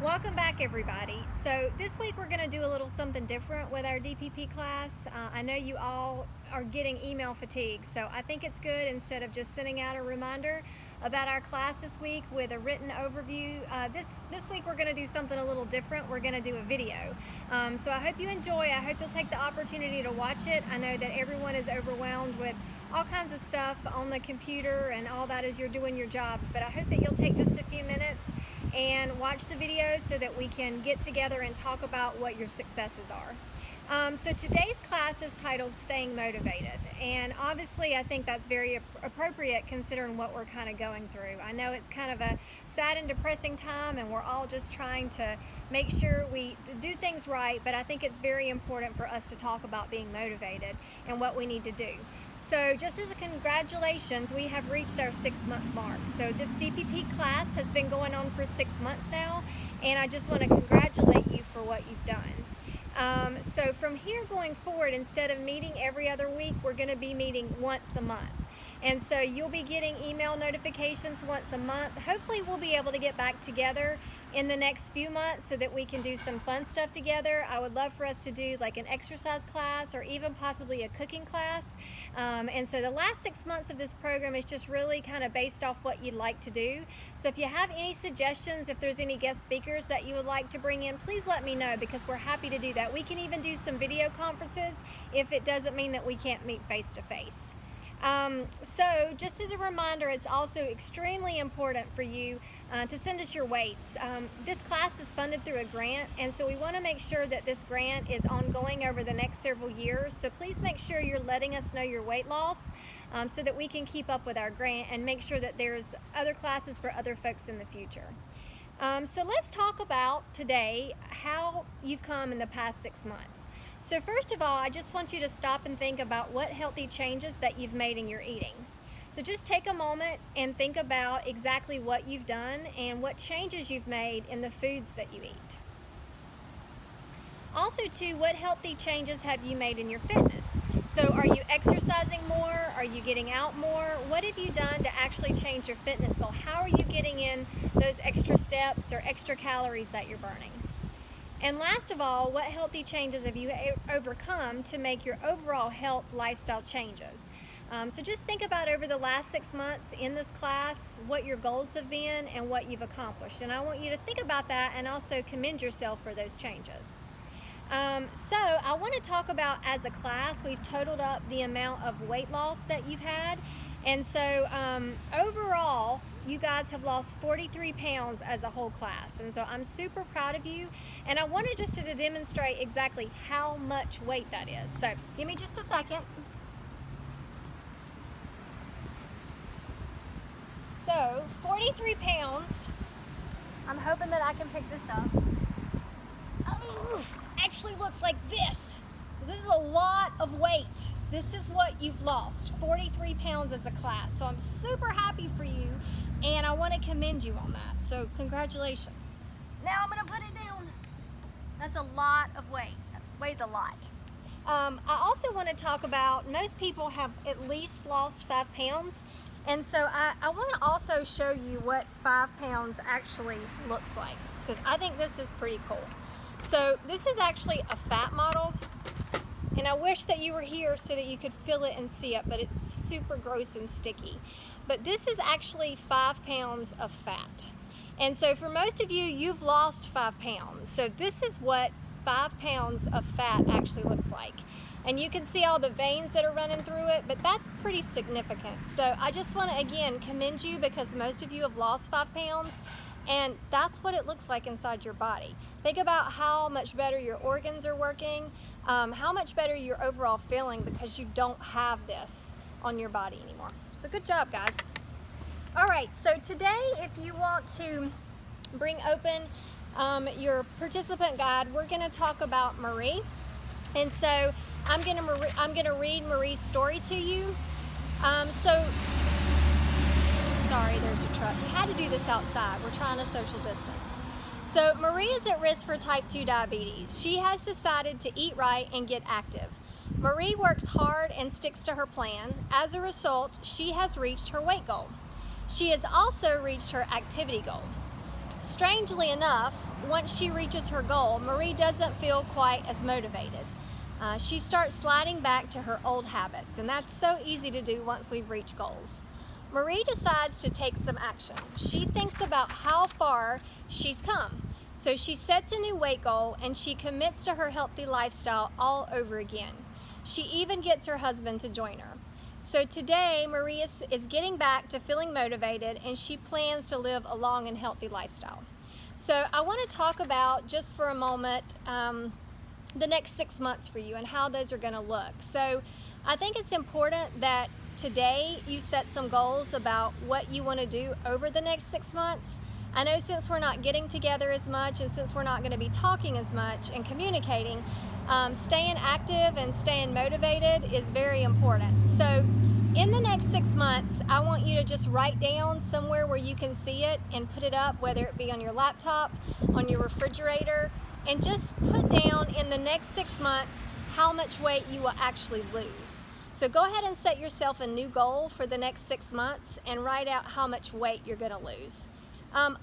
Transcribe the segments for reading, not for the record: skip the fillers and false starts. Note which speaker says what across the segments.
Speaker 1: Welcome back, everybody. So this week we're going to do a little something different with our DPP class. I know you all are getting email fatigue, so I think it's good, instead of just sending out a reminder about our class this week with a written overview, this week we're going to do something a little different. We're going to do a video. So I hope you enjoy. I hope you'll take the opportunity to watch it. I know that everyone is overwhelmed with all kinds of stuff on the computer and all that as you're doing your jobs, but I hope that you'll take just a few minutes and watch the videos so that we can get together and talk about what your successes are. So today's class is titled Staying Motivated, and obviously I think that's very appropriate considering what we're kind of going through. I know it's kind of a sad and depressing time, and we're all just trying to make sure we do things right, but I think it's very important for us to talk about being motivated and what we need to do. So just as a congratulations, we have reached our 6-month mark. So this DPP class has been going on for 6 months now, and I just want to congratulate you for what you've done. So from here going forward, instead of meeting every other week, we're going to be meeting once a month. And so you'll be getting email notifications once a month. Hopefully we'll be able to get back together in the next few months so that we can do some fun stuff together. I would love for us to do like an exercise class or even possibly a cooking class. And so the last 6 months of this program is just really kind of based off what you'd like to do. So if you have any suggestions, if there's any guest speakers that you would like to bring in, please let me know, because we're happy to do that. We can even do some video conferences if it doesn't mean that we can't meet face to face. So just as a reminder, it's also extremely important for you to send us your weights. This class is funded through a grant, and so we want to make sure that this grant is ongoing over the next several years. So please make sure you're letting us know your weight loss so that we can keep up with our grant and make sure that there's other classes for other folks in the future. So let's talk about today how you've come in the past 6 months. So first of all, I just want you to stop and think about what healthy changes that you've made in your eating. So just take a moment and think about exactly what you've done and what changes you've made in the foods that you eat. Also too, what healthy changes have you made in your fitness? So are you exercising more? Are you getting out more? What have you done to actually change your fitness goal? How are you getting in those extra steps or extra calories that you're burning? And last of all, what healthy changes have you overcome to make your overall health lifestyle changes? So just think about over the last 6 months in this class, what your goals have been and what you've accomplished. And I want you to think about that and also commend yourself for those changes. So I want to talk about, as a class, we've totaled up the amount of weight loss that you've had. And so overall, you guys have lost 43 pounds as a whole class. And so I'm super proud of you. And I wanted just to demonstrate exactly how much weight that is. So give me just a second. So 43 pounds. I'm hoping that I can pick this up. Oh, actually looks like this. So this is a lot of weight. This is what you've lost, 43 pounds as a class. So I'm super happy for you, and I want to commend you on that. So congratulations. Now I'm going to put it down. That's a lot of weight. That weighs a lot. I also want to talk about, most people have at least lost 5 pounds. And so I want to also show you what 5 pounds actually looks like, because I think this is pretty cool. So this is actually a fat model. And I wish that you were here so that you could feel it and see it, but it's super gross and sticky. But this is actually 5 pounds of fat. And so for most of you, you've lost 5 pounds. So this is what 5 pounds of fat actually looks like. And you can see all the veins that are running through it, but that's pretty significant. So I just want to, again, commend you, because most of you have lost 5 pounds. And that's what it looks like inside your body. Think about how much better your organs are working, how much better you're overall feeling, because you don't have this on your body anymore. So good job, guys. All right, so today, if you want to bring open your participant guide, we're going to talk about Marie. And so I'm going to read Marie's story to you. Sorry, there's a truck. We had to do this outside. We're trying to social distance. So Marie is at risk for type 2 diabetes. She has decided to eat right and get active. Marie works hard and sticks to her plan. As a result, she has reached her weight goal. She has also reached her activity goal. Strangely enough, once she reaches her goal, Marie doesn't feel quite as motivated. She starts sliding back to her old habits, and that's so easy to do once we've reached goals. Marie decides to take some action. She thinks about how far she's come. So she sets a new weight goal and she commits to her healthy lifestyle all over again. She even gets her husband to join her. So today, Marie is getting back to feeling motivated, and she plans to live a long and healthy lifestyle. So I want to talk about, just for a moment, the next 6 months for you and how those are going to look. So I think it's important that today you set some goals about what you want to do over the next 6 months. I know since we're not getting together as much and since we're not going to be talking as much and communicating, staying active and staying motivated is very important. So in the next 6 months, I want you to just write down somewhere where you can see it and put it up, whether it be on your laptop, on your refrigerator, and just put down in the next 6 months how much weight you will actually lose. So go ahead and set yourself a new goal for the next 6 months and write out how much weight you're going to lose.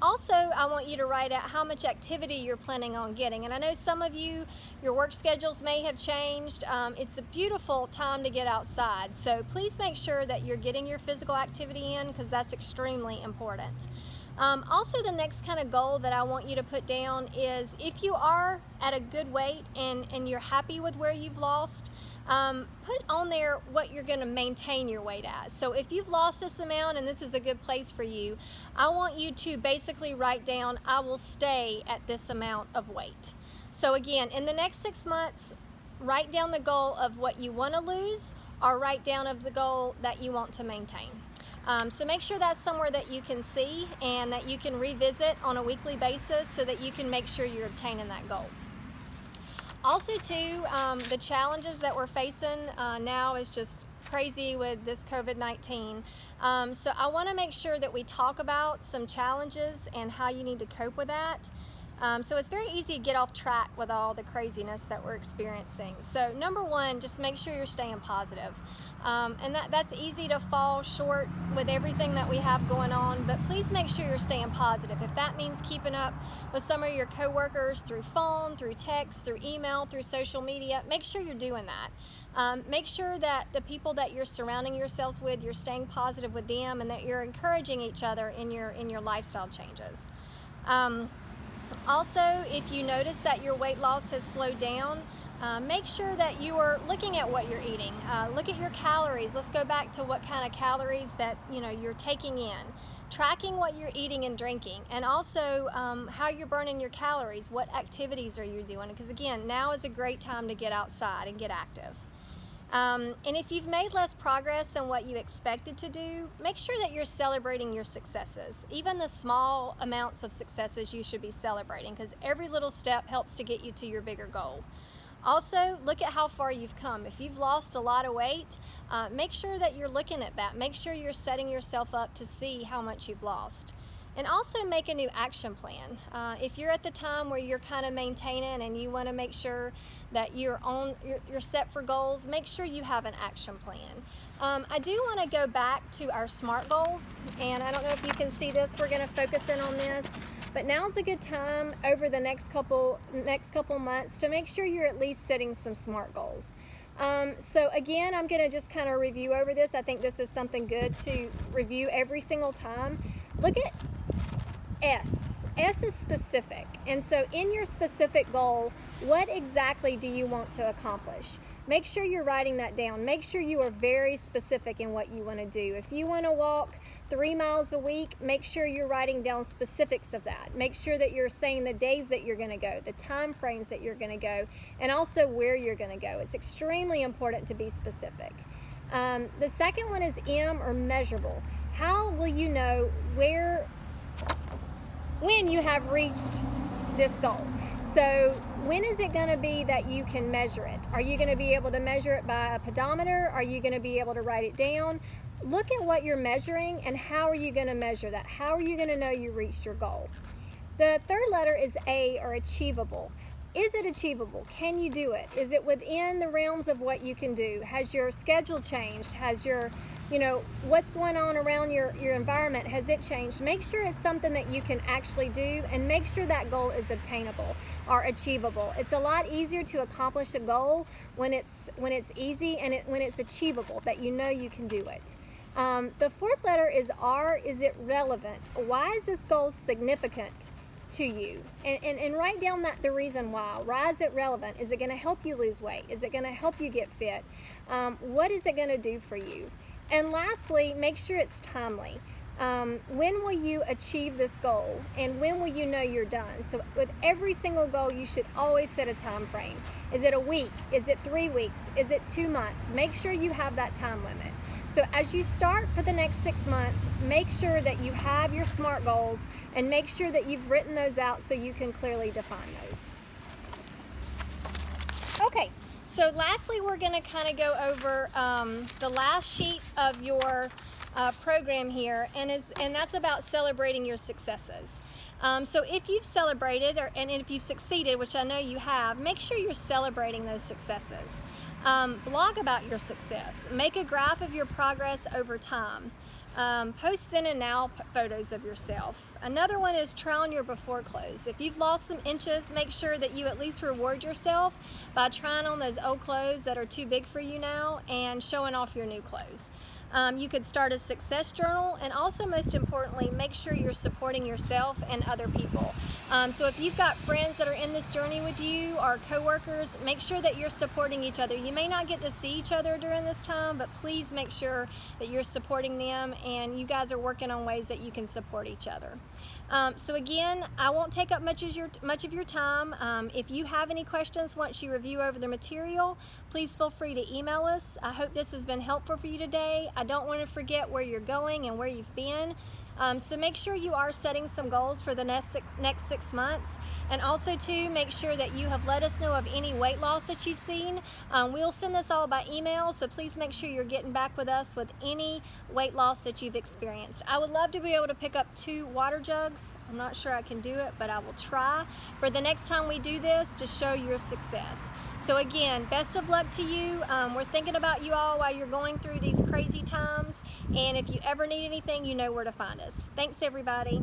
Speaker 1: Also, I want you to write out how much activity you're planning on getting. And I know some of you, your work schedules may have changed. It's a beautiful time to get outside. So please make sure that you're getting your physical activity in, because that's extremely important. Also, the next kind of goal that I want you to put down is, if you are at a good weight and you're happy with where you've lost, put on there what you're going to maintain your weight at. So if you've lost this amount and this is a good place for you, I want you to basically write down, I will stay at this amount of weight. So again, in the next 6 months, write down the goal of what you want to lose, or write down of the goal that you want to maintain. So make sure that's somewhere that you can see and that you can revisit on a weekly basis so that you can make sure you're obtaining that goal. Also too, the challenges that we're facing now is just crazy with this COVID-19. So I want to make sure that we talk about some challenges and how you need to cope with that. So it's very easy to get off track with all the craziness that we're experiencing. So number one, just make sure you're staying positive. And that's easy to fall short with everything that we have going on, but please make sure you're staying positive. If that means keeping up with some of your coworkers through phone, through text, through email, through social media, make sure you're doing that. Make sure that the people that you're surrounding yourselves with, you're staying positive with them, and that you're encouraging each other in your lifestyle changes. Also, if you notice that your weight loss has slowed down, make sure that you are looking at what you're eating. Look at your calories. Let's go back to what kind of calories that you're taking in. Tracking what you're eating and drinking, and also how you're burning your calories. What activities are you doing? Because again, now is a great time to get outside and get active. And if you've made less progress than what you expected to do, make sure that you're celebrating your successes. Even the small amounts of successes you should be celebrating, because every little step helps to get you to your bigger goal. Also, look at how far you've come. If you've lost a lot of weight, make sure that you're looking at that. Make sure you're setting yourself up to see how much you've lost. And also make a new action plan. If you're at the time where you're kind of maintaining and you want to make sure that you're set for goals, make sure you have an action plan. I do want to go back to our SMART goals, and I don't know if you can see this. We're going to focus in on this, but now's a good time over the next couple months to make sure you're at least setting some SMART goals. So again, I'm going to just kind of review over this. I think this is something good to review every single time. Look at S. S is specific. And so in your specific goal, what exactly do you want to accomplish? Make sure you're writing that down. Make sure you are very specific in what you want to do. If you want to walk 3 miles a week, make sure you're writing down specifics of that. Make sure that you're saying the days that you're going to go, the time frames that you're going to go, and also where you're going to go. It's extremely important to be specific. The second one is M, or measurable. How will you know when you have reached this goal? So when is it going to be that you can measure it? Are you going to be able to measure it by a pedometer? Are you going to be able to write it down? Look at what you're measuring and how are you going to measure that? How are you going to know you reached your goal? The third letter is A, or achievable. Is it achievable? Can you do it? Is it within the realms of what you can do? Has your schedule changed? Has your you know, what's going on around your environment. Has it changed? Make sure it's something that you can actually do, and make sure that goal is obtainable or achievable. It's a lot easier to accomplish a goal when it's easy and when it's achievable, that you know you can do it. The fourth letter is R. Is it relevant? Why is this goal significant to you? And write down the reason why. Why is it relevant? Is it going to help you lose weight? Is it going to help you get fit? What is it going to do for you? And lastly, make sure it's timely. When will you achieve this goal, and when will you know you're done? So with every single goal, you should always set a time frame. Is it a week? Is it 3 weeks? Is it 2 months? Make sure you have that time limit. So as you start for the next 6 months, make sure that you have your SMART goals, and make sure that you've written those out so you can clearly define those. Okay, so lastly, we're going to kind of go over the last sheet of your program here, and that's about celebrating your successes. So if you've celebrated, and if you've succeeded, which I know you have, make sure you're celebrating those successes. Blog about your success. Make a graph of your progress over time. Post then and now photos of yourself. Another one is try on your before clothes. If you've lost some inches, make sure that you at least reward yourself by trying on those old clothes that are too big for you now and showing off your new clothes. You could start a success journal, and also, most importantly, make sure you're supporting yourself and other people. So if you've got friends that are in this journey with you, or coworkers, make sure that you're supporting each other. You may not get to see each other during this time, but please make sure that you're supporting them, and you guys are working on ways that you can support each other. So again, I won't take up much of your time. If you have any questions once you review over the material, please feel free to email us. I hope this has been helpful for you today. I don't want to forget where you're going and where you've been. So make sure you are setting some goals for the next 6 months, and also too, make sure that you have let us know of any weight loss that you've seen. We'll send this all by email, so please make sure you're getting back with us with any weight loss that you've experienced. I would love to be able to pick up 2 water jugs. I'm not sure I can do it, but I will try for the next time we do this to show your success. So again, best of luck to you. We're thinking about you all while you're going through these crazy times, and if you ever need anything, you know where to find us. Thanks, everybody.